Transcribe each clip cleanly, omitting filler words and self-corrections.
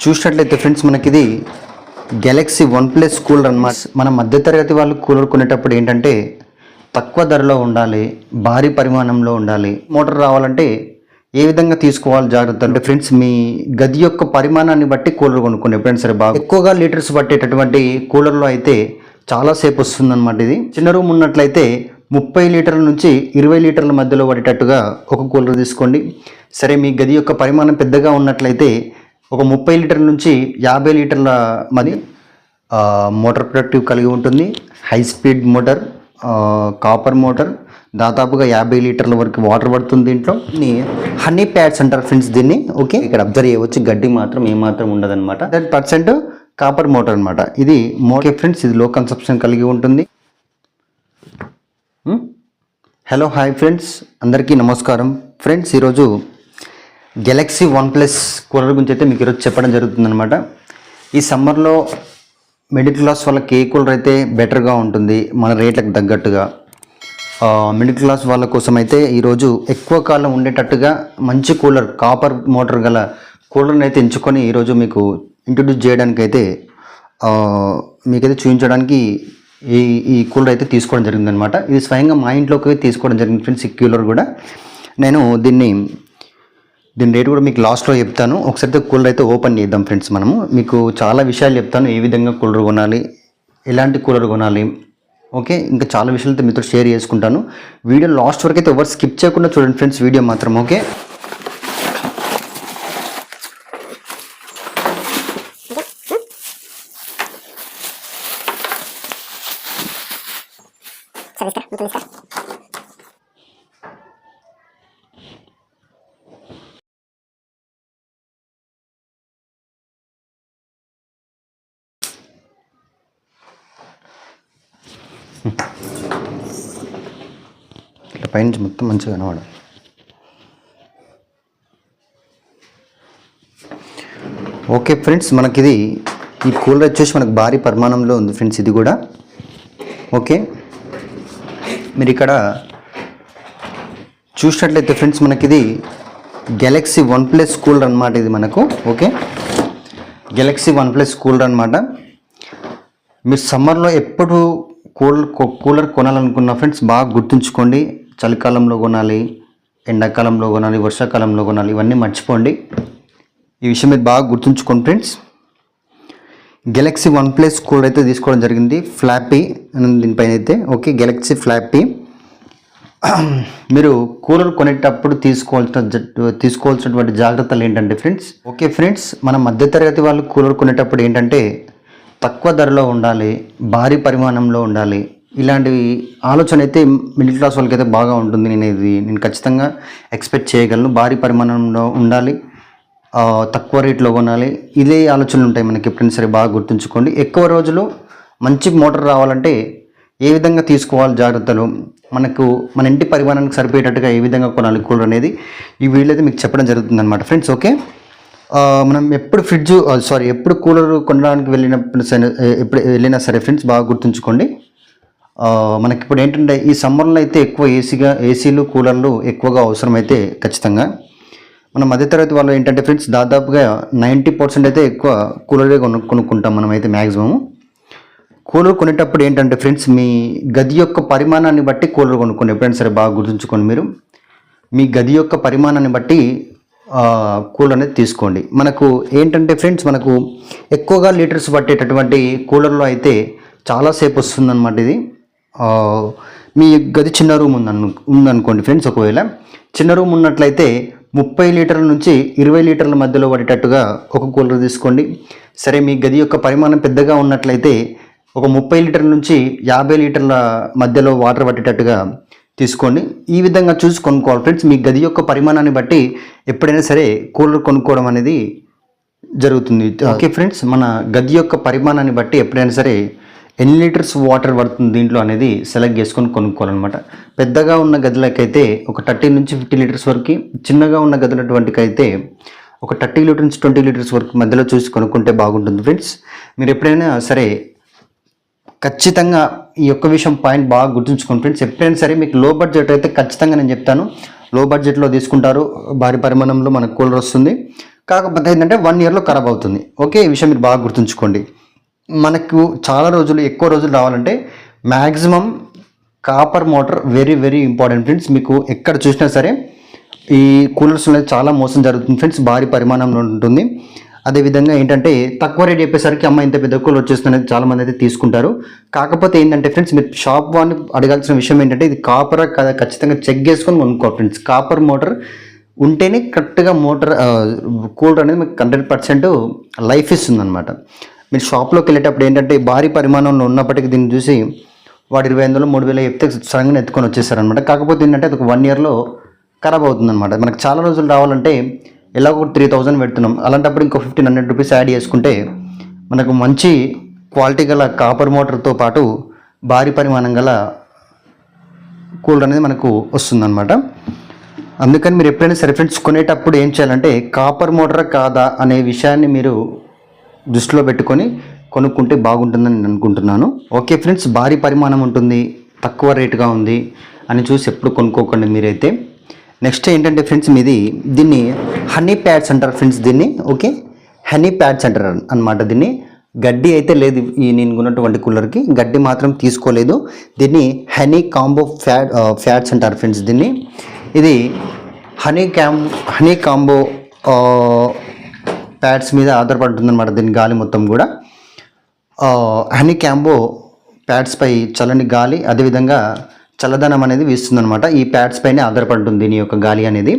చూసినట్లయితే friends మనకిది Galaxy OnePlus cooler అన్నమాట. మన మధ్యతరగతి వాళ్ళు కూలర్ కొనేటప్పుడు ఏంటంటే తక్కువ ధరలో ఉండాలి, భారీ పరిమాణంలో ఉండాలి. మోటార్ రావాలంటే ఏ విధంగా తీసుకోవాలి జాగ్రత్త అంటే ఫ్రెండ్స్ మీ గది యొక్క పరిమాణాన్ని బట్టి కూలర్ కొనుక్కోండి. ఎప్పుడైనా సరే బాగా ఎక్కువగా లీటర్స్ పట్టేటటువంటి కూలర్లో అయితే చాలాసేపు వస్తుందన్నమాట. ఇది చిన్న రూమ్ ఉన్నట్లయితే 30 లీటర్ల నుంచి 20 లీటర్ల మధ్యలో పడేటట్టుగా ఒక కూలర్ తీసుకోండి. సరే మీ గది యొక్క పరిమాణం పెద్దగా ఉన్నట్లయితే ఒక 30 లీటర్ల నుంచి 50 లీటర్ల మధ్య మోటార్ ప్రొడక్టివ్ కలిగి ఉంటుంది. High speed motor, copper motor, దాదాపుగా 50 లీటర్ల వరకు వాటర్ పడుతుంది. దీంట్లో హనీ ప్యాడ్స్ అంటారు ఫ్రెండ్స్ దీన్ని. ఓకే, ఇక్కడ అబ్జర్వ్ చేయవచ్చు, గడ్డి మాత్రం ఏమాత్రం ఉండదన్నమాట. 100% కాపర్ మోటార్ అనమాట ఇది. ఓకే ఫ్రెండ్స్, ఇది లో కన్సప్షన్ కలిగి ఉంటుంది. హలో హాయ్ ఫ్రెండ్స్, అందరికీ నమస్కారం. ఫ్రెండ్స్ ఈరోజు గెలాక్సీ OnePlus కూలర్ గురించి అయితే మీకు ఈరోజు చెప్పడం జరుగుతుందన్నమాట. ఈ సమ్మర్లో మిడిల్ క్లాస్ వాళ్ళకి ఏ కూలర్ అయితే బెటర్గా ఉంటుంది మన రేట్లకు తగ్గట్టుగా, మిడిల్ క్లాస్ వాళ్ళ కోసం అయితే ఈరోజు ఎక్కువ కాలం ఉండేటట్టుగా మంచి కూలర్, కాపర్ మోటార్ గల కూలర్ని అయితే ఎంచుకొని ఈరోజు మీకు ఇంట్రొడ్యూస్ చేయడానికి అయితే మీకైతే చూపించడానికి ఈ కూలర్ అయితే తీసుకోవడం జరిగిందనమాట. ఇది స్వయంగా మా ఇంట్లోకి తీసుకోవడం జరిగింది ఫ్రెండ్స్. ఈ కూలర్ కూడా నేను దీని రేట్ కూడా మీకు లాస్ట్లో చెప్తాను. ఒకసారి కూలర్ అయితే ఓపెన్ చేద్దాం ఫ్రెండ్స్. మనము మీకు చాలా విషయాలు చెప్తాను, ఏ విధంగా కూలర్ కొనాలి, ఎలాంటి కూలర్ కొనాలి. ఓకే, ఇంకా చాలా విషయాలు అయితే మీతో షేర్ చేసుకుంటాను. వీడియో లాస్ట్ వరకు అయితే ఎవరు స్కిప్ చేయకుండా చూడండి ఫ్రెండ్స్, వీడియో మాత్రం. ఓకే, ఇట్లా పైనుంచి మొత్తం మంచిగా కనబడాలి. ఓకే ఫ్రెండ్స్, మనకిది ఈ కూలర్ వచ్చేసి మనకు భారీ పరిమాణంలో ఉంది ఫ్రెండ్స్. ఇది కూడా ఓకే, మీరు ఇక్కడ చూసినట్లయితే ఫ్రెండ్స్ మనకిది గెలాక్సీ OnePlus కూలర్ అనమాట. ఇది మనకు ఓకే, గెలాక్సీ OnePlus కూలర్ అనమాట. మీరు సమ్మర్లో ఎప్పుడు కూలర్ కొనాలనుకున్న ఫ్రెండ్స్ బాగా గుర్తుంచుకోండి. చలికాలంలో కొనాలి, ఎండాకాలంలో కొనాలి, వర్షాకాలంలో కొనాలి, ఇవన్నీ మర్చిపోండి. ఈ విషయం మీరు బాగా గుర్తుంచుకోండి ఫ్రెండ్స్. గెలాక్సీ OnePlus కూలర్ అయితే తీసుకోవడం జరిగింది. ఫ్లాపీ దీనిపైన అయితే ఓకే, గెలాక్సీ ఫ్లాపీ. మీరు కూలర్ కొనేటప్పుడు తీసుకోవాల్సినటువంటి జాగ్రత్తలు ఏంటంటే ఫ్రెండ్స్, ఓకే ఫ్రెండ్స్, మన మధ్యతరగతి వాళ్ళు కూలర్ కొనేటప్పుడు ఏంటంటే తక్కువ ధరలో ఉండాలి, భారీ పరిమాణంలో ఉండాలి. ఇలాంటివి ఆలోచన అయితే మిడిల్ క్లాస్ వాళ్ళకి అయితే బాగా ఉంటుంది. నేను ఖచ్చితంగా ఎక్స్పెక్ట్ చేయగలను. భారీ పరిమాణంలో ఉండాలి, తక్కువ రేట్లో కొనాలి, ఇదే ఆలోచనలు ఉంటాయి మనకి. ఎప్పుడైనా సరే బాగా గుర్తుంచుకోండి. ఎక్కువ రోజులు మంచి మోటార్ రావాలంటే ఏ విధంగా తీసుకోవాలి జాగ్రత్తలు, మన ఇంటి పరిమాణానికి సరిపోయేటట్టుగా ఏ విధంగా కొనాలి కూలర్ అనేది ఈ వీడియో అయితే మీకు చెప్పడం జరుగుతుంది అనమాట ఫ్రెండ్స్. ఓకే, మనం ఎప్పుడు కూలర్ కొనడానికి వెళ్ళినా సరే ఫ్రెండ్స్ బాగా గుర్తుంచుకోండి. మనకి ఇప్పుడు ఏంటంటే ఈ సమ్మర్లో అయితే ఎక్కువ ఏసీలు కూలర్లు ఎక్కువగా అవసరమైతే ఖచ్చితంగా మన మధ్యతరగతి వాళ్ళు ఏంటంటే ఫ్రెండ్స్ దాదాపుగా 90% అయితే ఎక్కువ కూలరే కొనుక్కుంటాం మనమైతే మ్యాక్సిమం. కూలర్ కొనేటప్పుడు ఏంటంటే ఫ్రెండ్స్ మీ గది యొక్క పరిమాణాన్ని బట్టి కూలర్ కొనుక్కోండి. ఎప్పుడైనా సరే బాగా గుర్తుంచుకోండి. మీరు మీ గది యొక్క పరిమాణాన్ని బట్టి కూలర్ అనేది తీసుకోండి. మనకు ఏంటంటే ఫ్రెండ్స్ మనకు ఎక్కువగా లీటర్స్ పట్టేటటువంటి కూలర్లో అయితే చాలాసేపు వస్తుందన్నమాట. ఇది మీ గది చిన్న రూమ్ ఉందనుకోండి ఫ్రెండ్స్. ఒకవేళ చిన్న రూమ్ ఉన్నట్లయితే 30 లీటర్ల నుంచి 20 లీటర్ల మధ్యలో పడేటట్టుగా ఒక కూలర్ తీసుకోండి. సరే మీ గది యొక్క పరిమాణం పెద్దగా ఉన్నట్లయితే ఒక 30 లీటర్ల నుంచి 50 లీటర్ల మధ్యలో వాటర్ పట్టేటట్టుగా తీసుకోండి. ఈ విధంగా చూసి కొనుక్కోవాలి ఫ్రెండ్స్. మీ గది యొక్క పరిమాణాన్ని బట్టి ఎప్పుడైనా సరే కూలర్ కొనుక్కోవడం అనేది జరుగుతుంది. ఓకే ఫ్రెండ్స్, మన గది యొక్క పరిమాణాన్ని బట్టి ఎప్పుడైనా సరే ఎన్ని లీటర్స్ వాటర్ పడుతుంది దీంట్లో అనేది సెలెక్ట్ చేసుకొని కొనుక్కోవాలన్నమాట. పెద్దగా ఉన్న గదులకైతే ఒక 30 నుంచి 50 లీటర్స్ వరకు, చిన్నగా ఉన్న గదులటువంటికి అయితే ఒక 30 లీటర్ నుంచి 20 లీటర్స్ వరకు మధ్యలో చూసి కొనుక్కుంటే బాగుంటుంది ఫ్రెండ్స్. మీరు ఎప్పుడైనా సరే ఖచ్చితంగా ఈ యొక్క విషయం పాయింట్ బాగా గుర్తుంచుకోండి ఫ్రెండ్స్. ఎప్పుడైనా సరే మీకు లో బడ్జెట్ అయితే ఖచ్చితంగా నేను చెప్తాను లో బడ్జెట్లో తీసుకుంటారు, భారీ పరిమాణంలో మనకు కూలర్ వస్తుంది. కాకపోతే ఏంటంటే 1 ఇయర్లో ఖరాబ్ అవుతుంది. ఓకే, ఈ విషయం మీరు బాగా గుర్తుంచుకోండి. మనకు చాలా రోజులు, ఎక్కువ రోజులు రావాలంటే maximum copper motor very very important friends. మీకు ఎక్కడ చూసినా సరే ఈ కూలర్స్ అనేది చాలా మోసం జరుగుతుంది ఫ్రెండ్స్, భారీ పరిమాణంలో ఉంటుంది. అదేవిధంగా ఏంటంటే తక్కువ రేట్ చెప్పేసరికి అమ్మ ఇంత పెద్ద కూలర్ వచ్చేస్తుంది చాలామంది అయితే తీసుకుంటారు. కాకపోతే ఏంటంటే ఫ్రెండ్స్, మీరు షాప్ వాడిని అడగాల్సిన విషయం ఏంటంటే ఇది కాపరా కదా ఖచ్చితంగా చెక్ చేసుకొని కొనుక్కో ఫ్రెండ్స్. కాపర్ మోటార్ ఉంటేనే కరెక్ట్గా మోటార్ కూలర్ అనేది మీకు 100% లైఫ్ ఇస్తుంది అనమాట. మీరు షాప్లోకి వెళ్ళేటప్పుడు ఏంటంటే భారీ పరిమాణంలో ఉన్నప్పటికీ దీన్ని చూసి వాడు 2500 3000 చెప్తే సడన్గా ఎత్తుకొని వచ్చేసారనమాట. కాకపోతే ఏంటంటే అది ఒక 1 ఇయర్లో ఖరాబ్ అవుతుంది అనమాట. మనకు చాలా రోజులు రావాలంటే ఎలాగో 3000 పెడుతున్నాం, అలాంటప్పుడు ఇంకో 1500 రూపీస్ యాడ్ చేసుకుంటే మనకు మంచి క్వాలిటీ గల కాపర్ మోటార్తో పాటు భారీ పరిమాణం గల కూలర్ అనేది మనకు వస్తుందన్నమాట. అందుకని మీరు ఎప్పుడైనా సరే ఫ్రెండ్స్ కొనేటప్పుడు ఏం చేయాలంటే కాపర్ మోటార్ కాదా అనే విషయాన్ని మీరు దృష్టిలో పెట్టుకొని కొనుక్కుంటే బాగుంటుందని నేను అనుకుంటున్నాను. ఓకే ఫ్రెండ్స్, భారీ పరిమాణం ఉంటుంది, తక్కువ రేటుగా ఉంది అని చూసి ఎప్పుడు కొనుక్కోకండి మీరైతే. నెక్స్ట్ ఏంటంటే ఫ్రెండ్స్, దీన్ని హనీ ప్యాడ్స్ అంటారు ఫ్రెండ్స్ దీన్ని. ఓకే, హనీ ప్యాడ్స్ అంటారు అనమాట దీన్ని. గడ్డి అయితే లేదు ఈ నేను కొన్నటువంటి కూలర్కి, గడ్డి మాత్రం తీసుకోలేదు. దీన్ని హనీ కాంబో ఫ్యాట్స్ అంటారు ఫ్రెండ్స్ దీన్ని. ఇది హనీ కాంబో ప్యాడ్స్ మీద ఆధారపడుతుంది అనమాట దీని గాలి మొత్తం కూడా. హనీ కాంబో ప్యాడ్స్ పై చల్లని గాలి, అదేవిధంగా చల్లదనం అనేది వీస్తుందన్నమాట. ఈ ప్యాడ్స్ పైనే ఆధారపడుతుంది దీని యొక్క గాలి అనేది.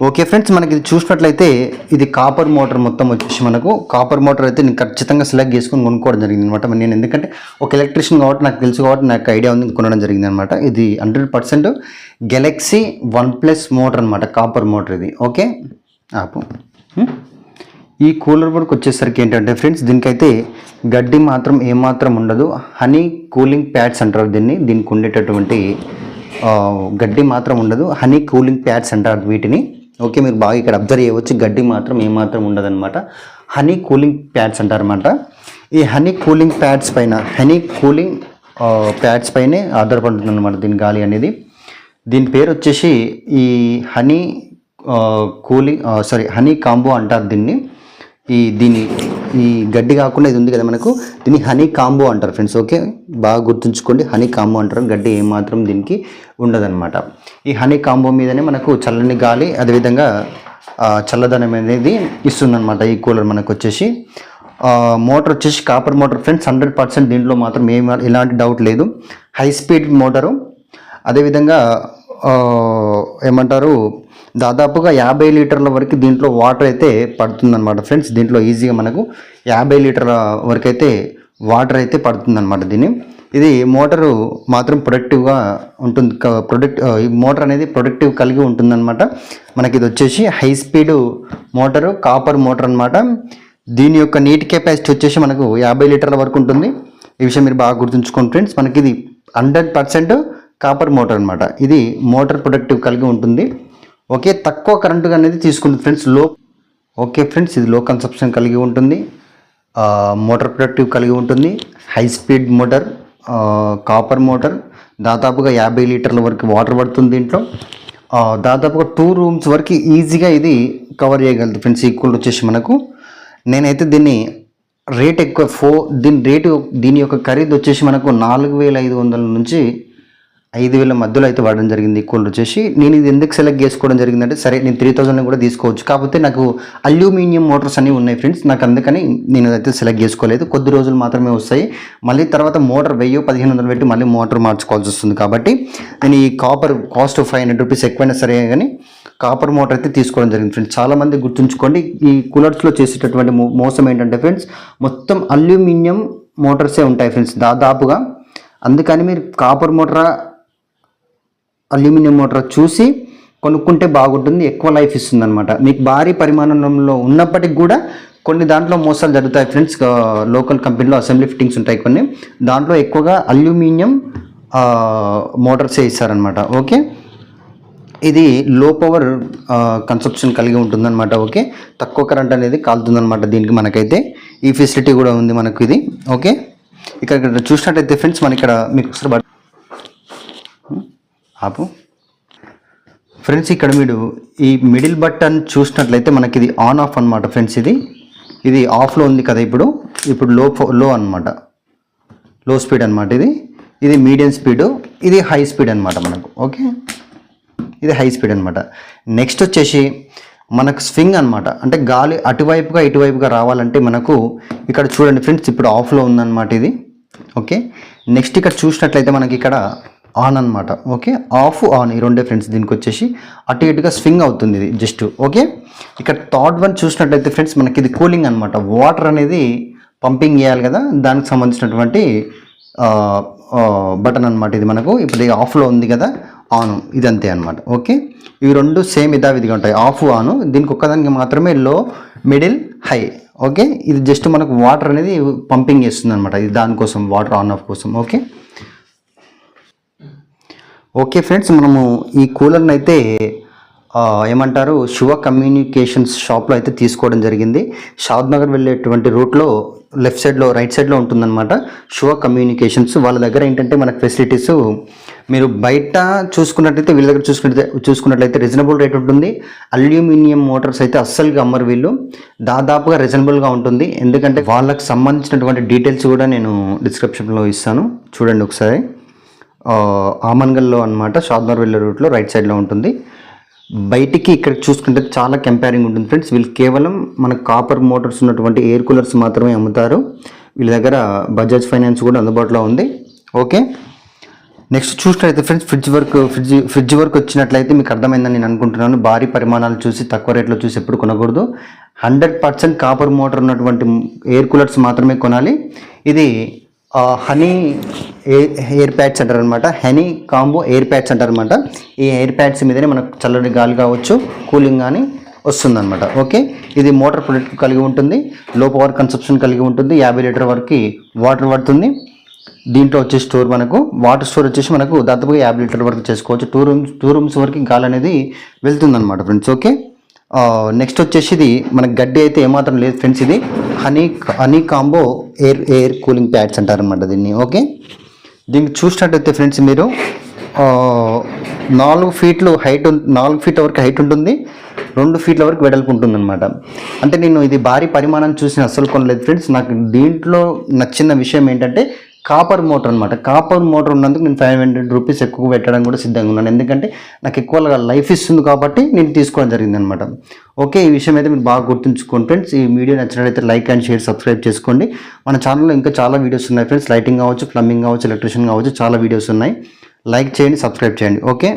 ఓకే ఫ్రెండ్స్, మనకి ఇది చూసినట్లయితే ఇది కాపర్ మోటార్ మొత్తం వచ్చేసి మనకు కాపర్ మోటార్ అయితే నేను ఖచ్చితంగా సెలెక్ట్ చేసుకొని కొనుక్కోవడం జరిగింది అనమాట. నేను ఎందుకంటే ఒక ఎలక్ట్రీషియన్ కాబట్టి నాకు తెలుసు కాబట్టి నాకు ఐడియా ఉంది, కొనడం జరిగింది అనమాట. ఇది 100% గెలాక్సీ OnePlus మోటార్ అనమాట, కాపర్ మోటార్ ఇది. ఓకే, ఆపు. ఈ కూలర్ వరకు వచ్చేసరికి ఏంటంటే ఫ్రెండ్స్, దీనికైతే గడ్డి మాత్రం ఏమాత్రం ఉండదు. హనీ కూలింగ్ ప్యాడ్స్ అంటారు దీనికి ఉండేటటువంటి గడ్డి మాత్రం ఉండదు. హనీ కూలింగ్ ప్యాడ్స్ అంటారు వీటిని. ఓకే, మీరు బాగా ఇక్కడ అబ్జర్వ్ చేయవచ్చు, గడ్డి మాత్రం ఏమాత్రం ఉండదు అనమాట. హనీ కూలింగ్ ప్యాడ్స్ అంటారన్నమాట. ఈ హనీ కూలింగ్ ప్యాడ్స్ పైనే ఆధారపడుతుంది అనమాట దీని గాలి అనేది. దీని పేరు వచ్చేసి ఈ హనీ హనీ కాంబో అంటారు దీన్ని. ఈ గడ్డి కాకుండా ఇది ఉంది కదా మనకు, దీన్ని హనీ కాంబో అంటారు ఫ్రెండ్స్. ఓకే, బాగా గుర్తుంచుకోండి, హనీ కాంబో అంటారు. గడ్డి ఏమాత్రం దీనికి ఉండదన్నమాట. ఈ హనీ కాంబో మీదనే మనకు చల్లని గాలి, అదేవిధంగా చల్లదనం అనేది ఇస్తుందన్నమాట ఈ కూలర్ మనకు వచ్చేసి. మోటార్ వచ్చేసి కాపర్ మోటార్ ఫ్రెండ్స్, 100% దీంట్లో మాత్రం ఎలాంటి డౌట్ లేదు. హై స్పీడ్ మోటారు, అదేవిధంగా ఏమంటారు దాదాపుగా 50 లీటర్ల వరకు దీంట్లో వాటర్ అయితే పడుతుందన్నమాట ఫ్రెండ్స్. దీంట్లో ఈజీగా మనకు 50 లీటర్ల వరకు అయితే వాటర్ అయితే పడుతుందన్నమాట దీన్ని. ఇది మోటారు మాత్రం ప్రొడక్టివ్గా ఉంటుంది. ఈ మోటార్ అనేది ప్రొడక్టివ్ కలిగి ఉంటుందన్నమాట. మనకి ఇది వచ్చేసి high speed motor, copper motor అనమాట. దీని యొక్క నీటి కెపాసిటీ వచ్చేసి మనకు 50 లీటర్ల వరకు ఉంటుంది. ఈ విషయం మీరు బాగా గుర్తుంచుకోండి ఫ్రెండ్స్. మనకి ఇది 100% కాపర్ మోటార్ అనమాట. ఇది మోటార్ ప్రొడక్టివ్ కలిగి ఉంటుంది. ఓకే, తక్కువ కరెంటు అనేది తీసుకుంటుంది ఫ్రెండ్స్. ఓకే ఫ్రెండ్స్, ఇది లో కన్సప్షన్ కలిగి ఉంటుంది, మోటార్ ప్రొడక్టివ్ కలిగి ఉంటుంది. High speed motor, copper motor, దాదాపుగా 50 లీటర్ల వరకు వాటర్ పడుతుంది దీంట్లో. దాదాపుగా 2 రూమ్స్ వరకు ఈజీగా ఇది కవర్ చేయగలదు ఫ్రెండ్స్. ఈ కూలర్ వచ్చేసి మనకు, నేనైతే దీన్ని రేట్ ఎక్కువ దీని యొక్క ఖరీదు వచ్చేసి మనకు 4500 నుంచి 5000 మధ్యలో అయితే వాడడం జరిగింది ఈ కూలర్ వచ్చేసి. నేను ఇది ఎందుకు సెలెక్ట్ చేసుకోవడం జరిగిందంటే, సరే నేను 3000 కూడా తీసుకోవచ్చు, కాకపోతే నాకు అల్యూమినియం మోటార్స్ అన్నీ ఉన్నాయి ఫ్రెండ్స్, నాకు అందుకని నేను అయితే సెలెక్ట్ చేసుకోలేదు. కొద్ది రోజులు మాత్రమే వస్తాయి, మళ్ళీ తర్వాత మోటార్ 1000-1500 పెట్టి మళ్ళీ మోటార్ మార్చుకోవాల్సి వస్తుంది. కాబట్టి నేను ఈ కాపర్ కాస్ట్ 500 రూపీస్ ఎక్కువైనా సరే కానీ కాపర్ మోటార్ అయితే తీసుకోవడం జరిగింది ఫ్రెండ్స్. చాలామంది గుర్తుంచుకోండి, ఈ కూలర్స్లో చేసేటటువంటి మోసం ఏంటంటే ఫ్రెండ్స్, మొత్తం అల్యూమినియం మోటార్సే ఉంటాయి ఫ్రెండ్స్ దాదాపుగా. అందుకని మీరు కాపర్ మోటార్, అల్యూమినియం మోటార్ చూసి కొనుక్కుంటే బాగుంటుంది, ఎక్కువ లైఫ్ ఇస్తుంది అనమాట. మీకు భారీ పరిమాణంలో ఉన్నప్పటికి కూడా కొన్ని దాంట్లో మోసాలు జరుగుతాయి ఫ్రెండ్స్. లోకల్ కంపెనీలో అసెంబ్లీ ఫిట్టింగ్స్ ఉంటాయి కొన్ని, దాంట్లో ఎక్కువగా అల్యూమినియం మోటార్సే ఇస్తారనమాట. ఓకే, ఇది లో పవర్ కన్సప్షన్ కలిగి ఉంటుందన్నమాట. ఓకే, తక్కువ కరెంట్ అనేది కాలుతుందన్నమాట దీనికి. మనకైతే ఈ ఫెసిలిటీ కూడా ఉంది మనకు ఇది. ఓకే, ఇక్కడ చూసినట్టయితే ఫ్రెండ్స్, మన ఇక్కడ మీకు ఆపు ఫ్రెండ్స్ ఇక్కడ మీరు ఈ మిడిల్ బటన్ చూసినట్లయితే మనకి ఇది ఆన్ ఆఫ్ అనమాట ఫ్రెండ్స్. ఇది ఆఫ్లో ఉంది కదా, ఇప్పుడు లో అనమాట, లో స్పీడ్ అనమాట. ఇది మీడియం స్పీడు, ఇది హై స్పీడ్ అనమాట మనకు. ఓకే, ఇది హై స్పీడ్ అనమాట. నెక్స్ట్ వచ్చేసి మనకు స్వింగ్ అనమాట, అంటే గాలి అటువైపుగా ఇటువైపుగా రావాలంటే మనకు ఇక్కడ చూడండి ఫ్రెండ్స్, ఇప్పుడు ఆఫ్లో ఉందన్నమాట ఇది. ఓకే, నెక్స్ట్ ఇక్కడ చూసినట్లయితే మనకి ఇక్కడ ఆన్ అనమాట. ఓకే, ఆఫ్ ఆన్ ఈ రెండే ఫ్రెండ్స్. దీనికి వచ్చేసి అటు ఇటుగా స్వింగ్ అవుతుంది ఇది జస్ట్. ఓకే, ఇక్కడ థర్డ్ వన్ చూసినట్లయితే ఫ్రెండ్స్ మనకి ఇది కూలింగ్ అనమాట. వాటర్ అనేది పంపింగ్ చేయాలి కదా, దానికి సంబంధించినటువంటి బటన్ అనమాట ఇది మనకు. ఇప్పుడు ఆఫ్లో ఉంది కదా, ఆన్, ఇది అంతే అనమాట. ఓకే, ఇవి రెండు సేమ్ ఇదావిధిగా ఉంటాయి, ఆఫ్ ఆన్. దీనికి ఒక్కదానికి మాత్రమే లో, మిడిల్, హై. ఓకే, ఇది జస్ట్ మనకు వాటర్ అనేది పంపింగ్ చేస్తుంది అనమాట, ఇది దానికోసం, వాటర్ ఆన్ ఆఫ్ కోసం. ఓకే ఓకే ఫ్రెండ్స్, మనము ఈ కూలర్ని అయితే ఏమంటారు శివ కమ్యూనికేషన్స్ షాప్లో అయితే తీసుకోవడం జరిగింది. షాద్ నగర్ వెళ్ళేటువంటి రూట్లో లెఫ్ట్ సైడ్లో, రైట్ సైడ్లో ఉంటుందన్నమాట శివ కమ్యూనికేషన్స్. వాళ్ళ దగ్గర ఏంటంటే మనకు ఫెసిలిటీస్ మీరు బయట చూసుకున్నట్లయితే, వీళ్ళ దగ్గర చూసుకున్నట్లయితే రీజనబుల్ రేట్ ఉంటుంది. అల్యూమినియం మోటార్స్ అయితే అస్సలుగా అమ్మరు వీళ్ళు, దాదాపుగా రీజనబుల్గా ఉంటుంది. ఎందుకంటే వాళ్ళకి సంబంధించినటువంటి డీటెయిల్స్ కూడా నేను డిస్క్రిప్షన్లో ఇస్తాను, చూడండి ఒకసారి. ఆమన్గల్లో అనమాట, షాద్నగర్ వెళ్ళే రూట్లో రైట్ సైడ్లో ఉంటుంది. బయటికి ఇక్కడ చూసుకుంటే చాలా కంపేరింగ్ ఉంటుంది ఫ్రెండ్స్. వీళ్ళు కేవలం మనకు కాపర్ మోటార్స్ ఉన్నటువంటి ఎయిర్ కూలర్స్ మాత్రమే అమ్ముతారు. వీళ్ళ దగ్గర బజాజ్ ఫైనాన్స్ కూడా అందుబాటులో ఉంది. ఓకే, నెక్స్ట్ చూసినట్లయితే ఫ్రెండ్స్ ఫ్రిడ్జ్ వర్క్ వచ్చినట్లయితే మీకు అర్థమైందని నేను అనుకుంటున్నాను. భారీ పరిమాణాలు చూసి తక్కువ రేట్లో చూసి ఎప్పుడు కొనకూడదు. 100% కాపర్ మోటార్ ఉన్నటువంటి ఎయిర్ కూలర్స్ మాత్రమే కొనాలి. ఇది హనీ ఎయిర్ ప్యాడ్స్ అంటారు అనమాట, హనీ కాంబో ఎయిర్ ప్యాడ్స్ అంటారు అనమాట. ఈ ఎయిర్ ప్యాడ్స్ మీదనే మనకు చల్లటి గాలి కావచ్చు, కూలింగ్ కానీ వస్తుందన్నమాట. ఓకే, ఇది మోటార్ ప్రొడక్ట్ కలిగి ఉంటుంది, లో పవర్ కన్సప్షన్ కలిగి ఉంటుంది, 50 లీటర్ వరకు వాటర్ పడుతుంది. దీంట్లో వచ్చే స్టోర్ మనకు వాటర్ స్టోర్ వచ్చేసి మనకు దాదాపుగా 50 లీటర్ వరకు చేసుకోవచ్చు. టూ రూమ్స్ వరకు గాలి అనేది వెళ్తుంది అనమాట ఫ్రెండ్స్. ఓకే, నెక్స్ట్ వచ్చేసి ఇది మనకు గడ్డి అయితే ఏమాత్రం లేదు ఫ్రెండ్స్. ఇది honey combo air cooling pods అంటారనమాట దీన్ని. ఓకే, దీనికి చూసినట్టయితే ఫ్రెండ్స్ మీరు 4 ఫీట్లు హైట్, 4 ఫీట్ల వరకు హైట్ ఉంటుంది, 2 ఫీట్ల వరకు వెడల్పు ఉంటుంది అనమాట. అంటే నేను ఇది భారీ పరిమాణం చూసి అస్సలు కొనలేదు ఫ్రెండ్స్. నాకు దీంట్లో నచ్చిన విషయం ఏంటంటే కాపర్ మోటార్ అనమాట. కాపర్ మోటార్ ఉన్నందుకు నేను 500 రూపీస్ ఎక్కువ పెట్టడం కూడా సిద్ధంగా ఉన్నాను, ఎందుకంటే నాకు ఎక్కువగా లైఫ్ ఇస్తుంది కాబట్టి నేను తీసుకోవడం జరిగింది అనమాట. ఓకే, ఈ విషయం అయితే మీరు బాగా గుర్తుంచుకోండి ఫ్రెండ్స్. ఈ వీడియో నచ్చినట్లయితే లైక్ అండ్ షేర్, సబ్స్క్రైబ్ చేసుకోండి. మన ఛానల్లో ఇంకా చాలా వీడియోస్ ఉన్నాయి ఫ్రెండ్స్, లైటింగ్ కావచ్చు, ప్లంబింగ్ కావచ్చు, ఎలక్ట్రిషియన్ కావచ్చు, చాలా వీడియోస్ ఉన్నాయి. లైక్ చేయండి, సబ్స్క్రైబ్ చేయండి. ఓకే.